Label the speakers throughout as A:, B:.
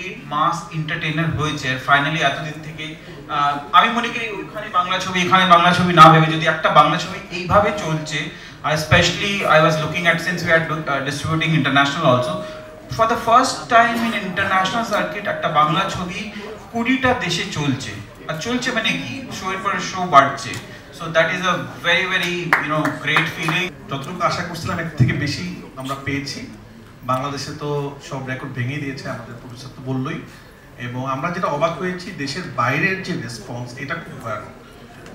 A: Completely মাস entertainer হয়েছে finally এতদিন থেকে। আমি মনে করি ওইখানে বাংলা ছবি এখানে বাংলা ছবি না ভেবে যদি একটা বাংলা ছবি এইভাবে চলছে, specially I was looking at since we are distributing international also, for the first time in international circuit একটা বাংলা ছবি 20টা দেশে চলছে, আর চলছে মানে কি শোয়ের পর শো বাড়ছে। So that is a very very great feeling.
B: যতটুকু আশা করছিলাম এর থেকে বেশি আমরা পেয়েছি। বাংলাদেশে তো সব রেকর্ড ভেঙে দিয়েছে আমাদের প্রফেসর তো বললোই, এবং আমরা যেটা অবাক হয়েছি দেশের বাইরের যে রেসপন্স এটা খুব ভয়ানক।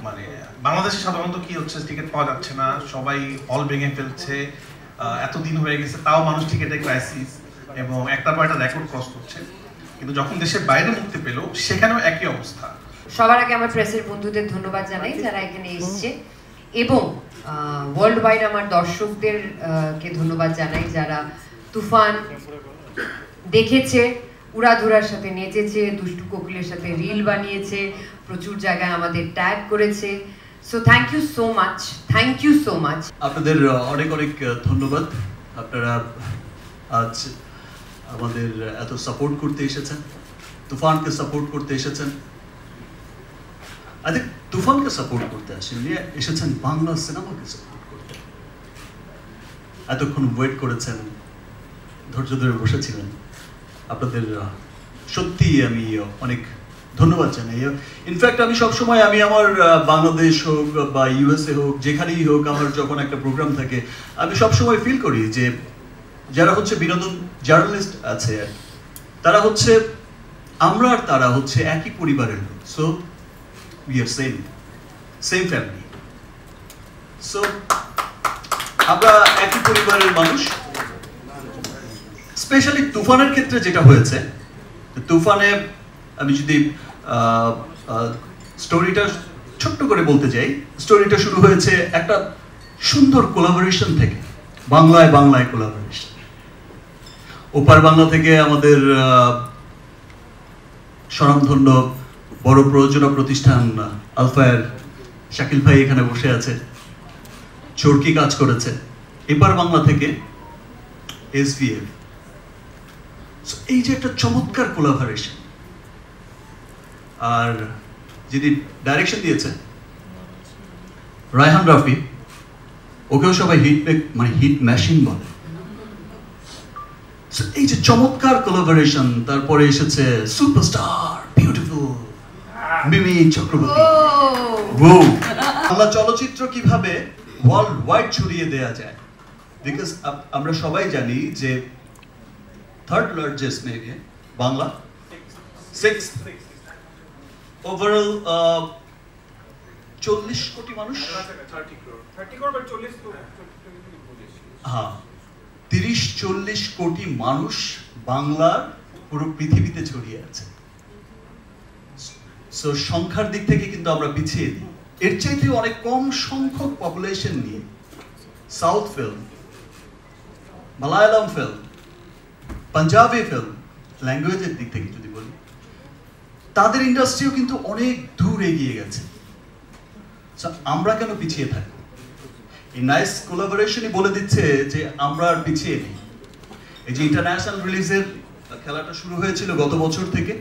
B: মানে বাংলাদেশে সাধারণত কি হচ্ছে, টিকিট পাওয়া যাচ্ছে না, সবাই হল ভেঙে ফেলছে, এতদিন হয়ে গেছে তাও মানুষ টিকিটের ক্রাইসিস এবং একটার পর একটা রেকর্ড ক্রস করছে। কিন্তু যখন দেশের বাইরে মুক্তি পেল সেখানেও একই অবস্থা।
C: সবার আগে আমার প্রেসের বন্ধুদের ধন্যবাদ জানাই যারা এখানে এসেছে, এবং ওয়ার্ল্ড ওয়াইড আমার দর্শকদের কে ধন্যবাদ জানাই যারা তুফান দেখেছে, উড়াধুরার সাথে নেচেছে, দুষ্টু কোকিলের সাথে রিল বানিয়েছে, প্রচুর জায়গায় আমাদের ট্যাগ করেছে। So thank you so much, thank you so much.
D: আপনাদের অনেক অনেক ধন্যবাদ। আপনারা আজ আমাদের এত সাপোর্ট করতে এসেছেন, তুফানকে সাপোর্ট করতে এসেছেন। আই থিঙ্ক তুফানকে সাপোর্ট করতে আসেননি, এসেছেন বাংলা সিনেমাকে সাপোর্ট করতে। এতক্ষণ ওয়েট করেছেন, ধৈর্য ধরে বসেছিলেন। আপনাদের সত্যি আমি অনেক ধন্যবাদ জানাই। ইনফ্যাক্ট আমি সবসময় আমি আমার বাংলাদেশ হোক বা ইউএসএ হোক যেখানেই হোক আমার যখন একটা প্রোগ্রাম থাকে আমি সবসময় ফিল করি যে যারা হচ্ছে বিনোদন জার্নালিস্ট আছে তারা হচ্ছে আমরা আর তারা হচ্ছে একই পরিবারের লোক। So we are same family. So আমরা একই পরিবারের মানুষ। স্পেশালি তুফানের ক্ষেত্রে যেটা হয়েছে, তুফানে আমি যদি স্টোরিটা ছোট্ট করে বলতে চাই, স্টোরিটা শুরু হয়েছে একটা সুন্দর কোলাবোরেশন থেকে, বাংলায় বাংলায় কোলাবোরেশন। ওপার বাংলা থেকে আমাদের স্বনামধন্য বড় প্রযোজনা প্রতিষ্ঠান আলফায়ার শাকিল ভাই এখানে বসে আছে, চরকি কাজ করেছে। এপার বাংলা থেকে এসভিএফ। এই যে একটা চমৎকার কোলাবোরেশন, আর যিনি ডাইরেকশন দিয়েছে রায়হান রাফি, ওকেও সবাই হিট মেশিন বলে। এই যে চমৎকার কোলাবোরেশন, তারপরে এসেছে সুপারস্টার বিউটিফুল মিমি চক্রবর্তী। বাংলা চলচ্চিত্র কিভাবে ওয়ার্ল্ড ওয়াইড ছড়িয়ে দেয়া যায়, বিকজ আমরা সবাই জানি যে third largest maybe Bangla, sixth overall 40 কোটি মানুষ, হ্যাঁ 30-40 কোটি মানুষ বাংলার পুরো পৃথিবীতে ছড়িয়ে আছে। সো সংখ্যার দিক থেকে কিন্তু আমরা পিছিয়ে দিই। এর চাইতে অনেক কম সংখ্যক পপুলেশন নিয়ে south film, Malayalam film, Punjabi film, ল্যাঙ্গুয়েজের দিক থেকে যদি বলি, তাদের ইন্ডাস্ট্রিও কিন্তু অনেক দূর এগিয়ে গেছে। আমরা কেন পিছিয়ে থাকি? এই নাইস কোলাবোরেশনই বলে দিচ্ছে যে আমরা আর পিছিয়ে নেই। এই যে ইন্টারন্যাশনাল রিলিজের খেলাটা শুরু হয়েছিল গত বছর থেকে,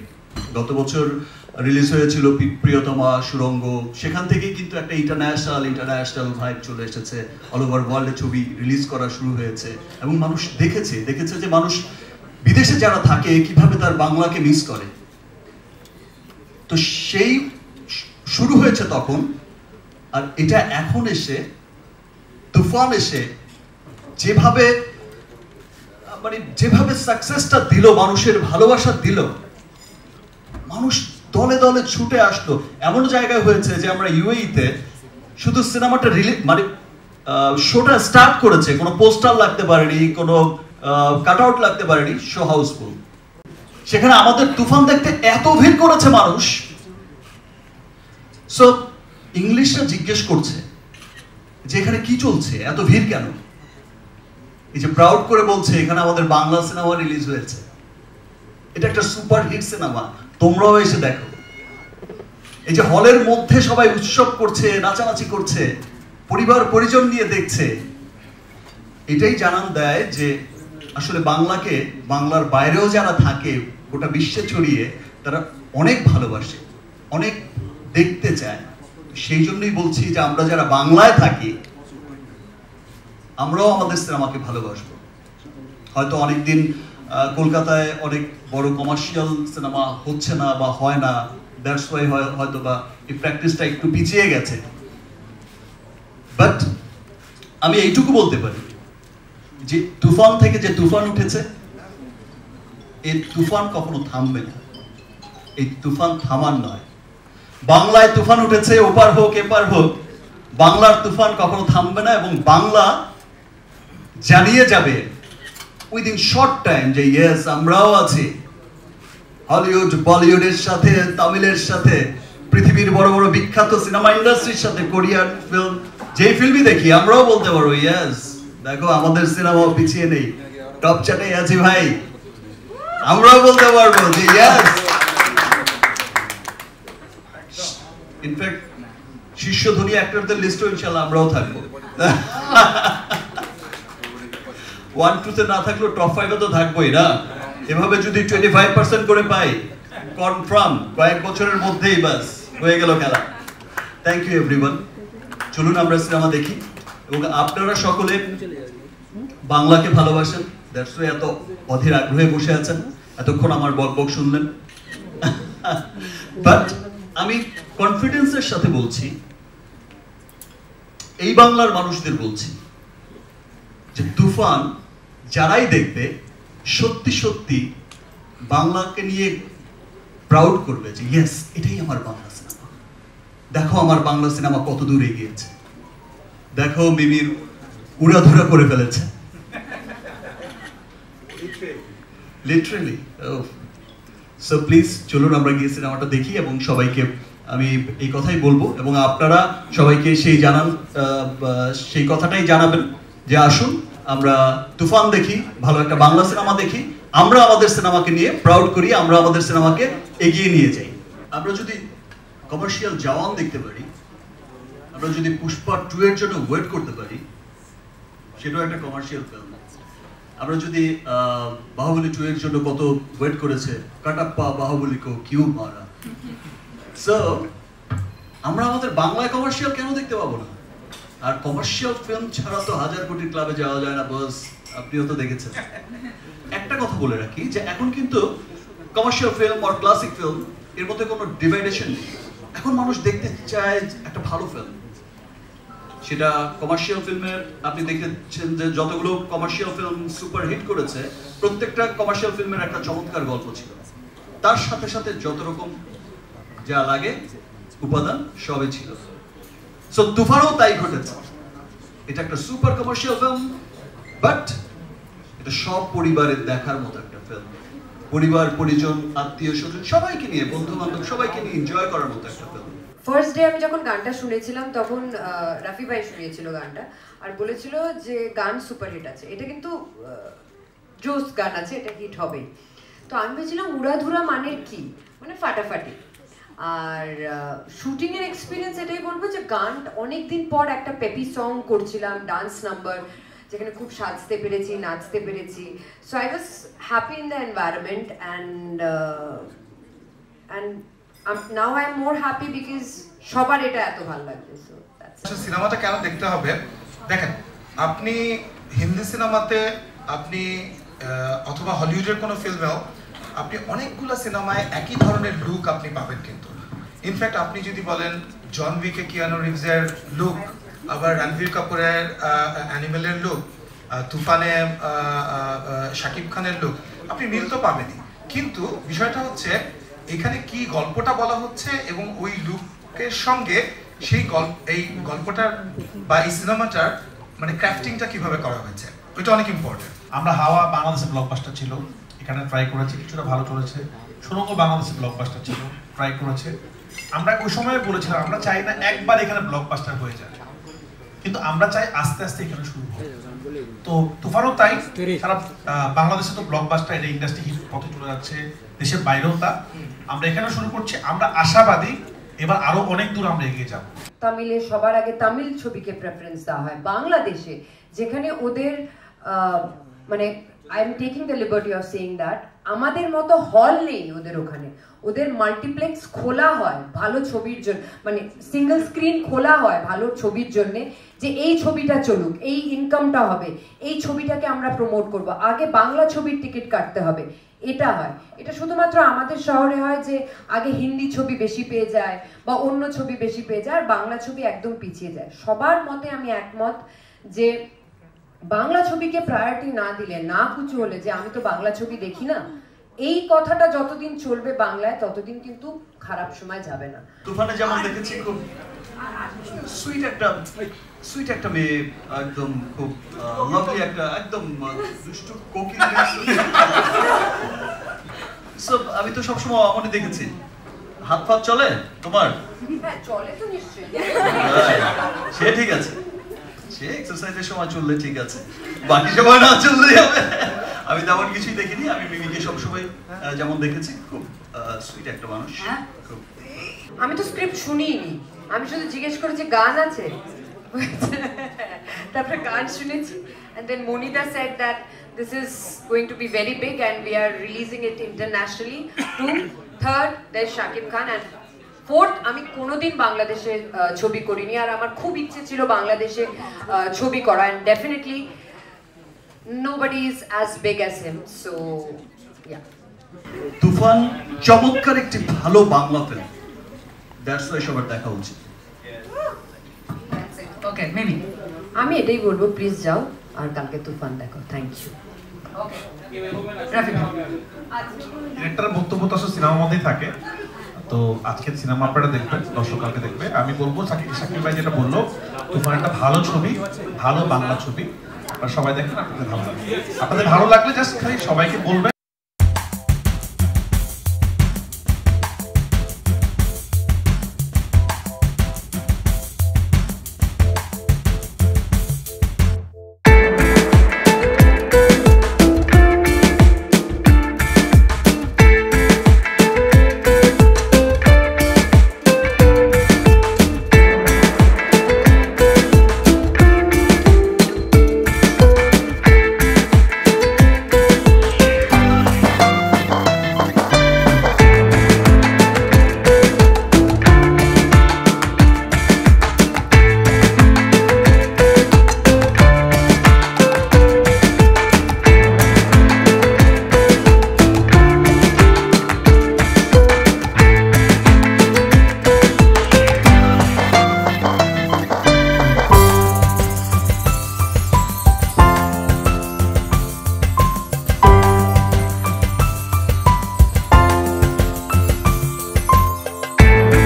D: গত বছর রিলিজ হয়েছিল প্রিয়তমা, সুরঙ্গ, সেখান থেকেই কিন্তু একটা ইন্টারন্যাশনাল ভাইব চলে এসেছে। অল ওভার ওয়ার্ল্ডে ছবি রিলিজ করা শুরু হয়েছে এবং মানুষ দেখেছে যে মানুষ বিদেশে যারা থাকে কিভাবে তার বাংলাকে মিস করে। তো সেই শুরু হয়েছে তখন, আর এটা এখন এসে তুফান এসে যেভাবে সাকসেসটা দিল, মানুষের ভালোবাসা দিল, মানুষ দলে দলে ছুটে আসলো। এমন জায়গায় হয়েছে যে আমরা ইউএইতে শুধু সিনেমাটা শোটা স্টার্ট করেছে, কোনো পোস্টার লাগতে পারেনি, কোনো কাটআউট লাগতে পারেনি, শো হাউসফুল। সেখানে আমাদের তুফান দেখতে এত ভিড় করেছে মানুষ। সো ইংলিশরা জিজ্ঞেস করছে যে এখানে কি চলছে, এত ভিড় কেন? এই যে প্রাউড করে বলছে এখানে আমাদের বাংলা সিনেমা রিলিজ হয়েছে, এটা একটা সুপার হিট সিনেমা, তোমরাও এসে দেখো। এই যে হলের মধ্যে সবাই উৎসব করছে, নাচানাচি করছে, পরিবার পরিজন নিয়ে দেখছে, এটাই জানান দেয় যে আসলে বাংলাকে, বাংলার বাইরেও যারা থাকে গোটা বিশ্বে ছড়িয়ে তারা অনেক ভালোবাসে, অনেক দেখতে চায়। সেই জন্যই বলছি যে আমরা যারা বাংলায় থাকি আমরাও আমাদের সিনেমাকে ভালোবাসবো। হয়তো অনেকদিন কলকাতায় অনেক বড় কমার্শিয়াল সিনেমা হচ্ছে না বা হয় না, দ্যাটস ওয়াই হয়তো বা এই প্র্যাকটিসটা একটু পিছিয়ে গেছে। বাট আমি এইটুকু বলতে পারি যে তুফান থেকে যে তুফান উঠেছে, এই তুফান কখনো থামবে না। এই তুফান থামার নয়। বাংলায় তুফান উঠেছে, ওপার হোক এপার হোক, বাংলার তুফান কখনো থামবে না। এবং বাংলা জানিয়ে যাবে উইদিন শর্ট টাইম যে ইয়েস আমরাও আছি। হলিউড বলিউডের সাথে, তামিলের সাথে, পৃথিবীর বড় বড় বিখ্যাত সিনেমা ইন্ডাস্ট্রির সাথে, কোরিয়ান ফিল্ম, যেই ফিল্মই দেখি আমরাও বলতে পারবো ইয়েস দেখো আমাদের সিনেমাও পিছিয়ে নেই, টপ চার্টে আছি ভাই। আমরাও বলতে পারবো যে ইয়েস। ইনফ্যাক্ট শীর্ষ ধনী অ্যাক্টরদের লিস্টও ইনশাআল্লাহ আমরাও থাকবো। 1-2 তে না থাকলেও টপ 5 এ তো থাকবোই না। এভাবে যদি 25% করে পাই কনফার্ম কয়েক বছরের মধ্যেই বাস হয়ে গেল খেলা। Thank you everyone. চলুন আমরা সিনেমা দেখি এবং আপনারা সকলে বাংলাকে ভালোবাসেন, দ্যাটস ওয়াই এত অধীর আগ্রহে বসে আছেন, এতক্ষণ আমার বকবক শুনলেন। বাট আমি কনফিডেন্সের সাথে বলছি, এই বাংলার মানুষদের বলছি যে তুফান যারাই দেখবে সত্যি সত্যি বাংলাকে নিয়ে প্রাউড করবে যে ইয়েস এটাই আমার বাংলা সিনেমা। দেখো আমার বাংলা সিনেমা কত দূর এগিয়েছে, দেখো মিমির উড়াধুরা করে ফেলেছে লিটারালি। সো প্লিজ চলুন আমরা গিয়ে সিনেমাটা দেখি এবং সবাইকে আমি এই কথাই বলবো এবং আপনারা সবাইকে সেই কথাটাই জানাবেন যে আসুন আমরা তুফান দেখি, ভালো একটা বাংলা সিনেমা দেখি, আমরা আমাদের সিনেমাকে নিয়ে প্রাউড করি, আমরা আমাদের সিনেমাকে এগিয়ে নিয়ে যাই। আমরা যদি কমার্শিয়াল জওয়ান দেখতে পারি, আমরা যদি পুষ্পা 2 এর জন্য ওয়েট করতে পারি, সেটাও একটা কমার্শিয়াল ফিল্ম। আমরা যদি বাহুবলী 2 এর জন্য কত ওয়েট করেছে, কাটাপ্পা বাহুবলী কো কিউ মারা। সো আমরা আমাদের বাংলায় কমার্শিয়াল কেন দেখতে পাবো না? আর কমার্শিয়াল ফিল্ম ছাড়া তো 1000 কোটি ক্লাবে যাওয়া যায় না বস, আপনিও তো দেখেছেন। একটা কথা বলে রাখি যে এখন কিন্তু কমার্শিয়াল ফিল্ম আর ক্লাসিক ফিল্ম এর মধ্যে কোনো ডিভাইডেশন নেই। এখন মানুষ দেখতে চায় একটা ভালো ফিল্ম। সেটা কমার্শিয়াল ফিল্মের আপনি দেখেছেন যে যতগুলো কমার্শিয়াল ফিল্ম সুপার হিট করেছে, প্রত্যেকটা কমার্শিয়াল ফিল্মের একটা চমৎকার গল্প ছিল, তার সাথে সাথে যত রকম যা লাগে উপাদান সবই ছিল। সো তুফানও তাই ঘটেছে। এটা একটা সুপার কমার্শিয়াল ফিল্ম, বাট এটা সব পরিবারের দেখার মতো একটা ফিল্ম। পরিবার পরিজন আত্মীয় স্বজন সবাইকে নিয়ে, বন্ধু বান্ধব সবাইকে নিয়ে এনজয় করার মতো একটা ফিল্ম।
C: ফার্স্ট ডে আমি যখন গানটা শুনেছিলাম তখন রাফি ভাই শুনিয়েছিল গানটা আর বলেছিল যে গান সুপারহিট আছে, এটা কিন্তু জোস গান আছে, এটা হিট হবেই। তো আমি ভেবেছিলাম উড়াধুরা মানের কি, মানে ফাটাফাটি। আর শুটিং এর এক্সপিরিয়েন্স এটাই বলবো যে গান অনেকদিন পর একটা পেপি সং করছিলাম, ডান্স নাম্বার যেখানে খুব সাজতে পেরেছি, নাচতে পেরেছি। So I was happy in the environment and now I am more happy because সবার এটা এত ভালো লাগছে। সো
B: আচ্ছা, সিনেমাটা কেন দেখতে হবে? দেখেন, আপনি হিন্দি সিনেমাতে আপনি অথবা হলিউডের কোনো ফিল্মেও আপনি অনেকগুলো সিনেমায় একই ধরনের লুক আপনি পাবেন, কিন্তু ইনফ্যাক্ট আপনি যদি বলেন জন উইকে কিয়ানো রিভসের লুক, আবার রণবীর কাপুরের অ্যানিমেলের লুক, তুফানে শাকিব খানের লুক, আপনি মিল তো পাবেনই। কিন্তু বিষয়টা হচ্ছে এখানে কি গল্পটা বলা হচ্ছে এবং ওই লুকের সঙ্গে সেই এই গল্পটার বা এই সিনেমাটার মানে ক্রাফটিংটা কিভাবে করা হয়েছে, ওইটা অনেক ইম্পর্টেন্ট।
E: আমরা হাওয়া বাংলাদেশের ব্লকবাস্টার ছিল, এখানে ট্রাই করেছি, কিছুটা ভালো চলেছে। সুরঙ্গ বাংলাদেশের ব্লকবাস্টার ছিল, ট্রাই করেছে। আমরা ওই সময় বলেছিলাম আমরা চাই না একবার এখানে ব্লকবাস্টার হয়ে যায়, কিন্তু আমরা চাই আস্তে আস্তে এখানে শুরু হয়। তো তুফানও তাই, সারা বাংলাদেশে তো ব্লকবাস্টার এটা ইন্ডাস্ট্রি হিট পথে চলে যাচ্ছে, দেশের বাইরেও তা। আমরা এখানে শুরু করছি, আমরা আশাবাদী এবার আরো অনেক দূর আমরা এগিয়ে যাব।
C: তামিলে সবার আগে তামিল ছবিকে প্রেফারেন্স দেওয়া হয়, বাংলাদেশে যেখানে ওদের মানে I am taking the liberty of saying that আমাদের মতো হল নেই ওদের ওখানে, ওদের মাল্টিপ্লেক্স খোলা হয় ভালো ছবির জন্য, মানে সিঙ্গেল স্ক্রিন খোলা হয় ভালো ছবির জন্য, যে এই ছবিটা চলুক, এই ইনকামটা হবে, এই ছবিটাকে আমরা প্রমোট করব, আগে বাংলা ছবির টিকিট কাটতে হবে, এটা হয়। এটা শুধুমাত্র আমাদের শহরে হয় যে আগে হিন্দি ছবি বেশি পেয়ে যায় বা অন্য ছবি বেশি পেয়ে যায়, আর বাংলা ছবি একদম পিছিয়ে যায়। সবার মতে আমি একমত যে বাংলা ছবিকে প্রায়োরিটি না দিলে, না কিছু হলে যে আমি তো বাংলা ছবি দেখি না, এই কথাটা যতদিন চলবে বাংলায় ততদিন কিন্তু খারাপ সময় যাবে না।
D: তুফানে যেমন দেখেছি খুব সুইট একটা মেয়ে, একদম খুব লাভলি একটা, একদম দুষ্টু কোকিল। সব আমি তো সবসময় অমনি দেখেছি। হাত ফাত চলে তোমার?
C: হ্যাঁ চলে তো নিশ্চয়ই।
D: সে ঠিক আছে, সে এক্সারসাইজের সময় চললে ঠিক আছে, বাকি সময় না চললেই হবে। আমি তেমন কিছুই দেখিনি, আমি মিমিকে সবসময় যেমন দেখেছি খুব সুইট একটা মানুষ।
C: আমি তো স্ক্রিপ্ট শুনিনি, আমি শুধু জিজ্ঞেস করেছি গান আছে, তারপরে গান শুনেছি, and then Monita said that this is going to be very big and we are releasing it internationally. 2, 3rd there's Shakib Khan, and 4th আমি কোনোদিন বাংলাদেশে ছবি করিনি, আর আমার খুব ইচ্ছে ছিল বাংলাদেশে ছবি করা, and definitely nobody is as big as him, so yeah.
D: তুফান চমৎকার একটি ভালো বাংলা ফিল্ম, দ্যাটস ওয়াই সবার দেখা উচিত।
C: ওকে মেবি আমি এটাই বলবো, প্লিজ যাও আর কালকে তুফান দেখো। Thank you. ওকে রাফি
E: ডিরেক্টরের বক্তব্য তো আসলে সিনেমার মধ্যেই থাকে, তো আজকের সিনেমা আপনারা দেখবেন, দর্শক কালকে দেখবে। আমি বলবো শাকিব ভাই যেটা বললো, তুফান একটা ভালো ছবি, ভালো বাংলা ছবি, আপনারা সবাই দেখেন, আপনাদের ভালো লাগবে। আপনাদের ভালো লাগলে জাস্ট খালি সবাইকে বলবেন।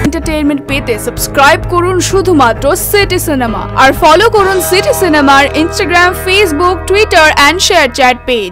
F: এন্টারটেইনমেন্ট পেতে সাবস্ক্রাইব করুন শুধুমাত্র সিটি সিনেমা, আর ফলো করুন সিটি সিনেমার Instagram, Facebook, Twitter and ShareChat page.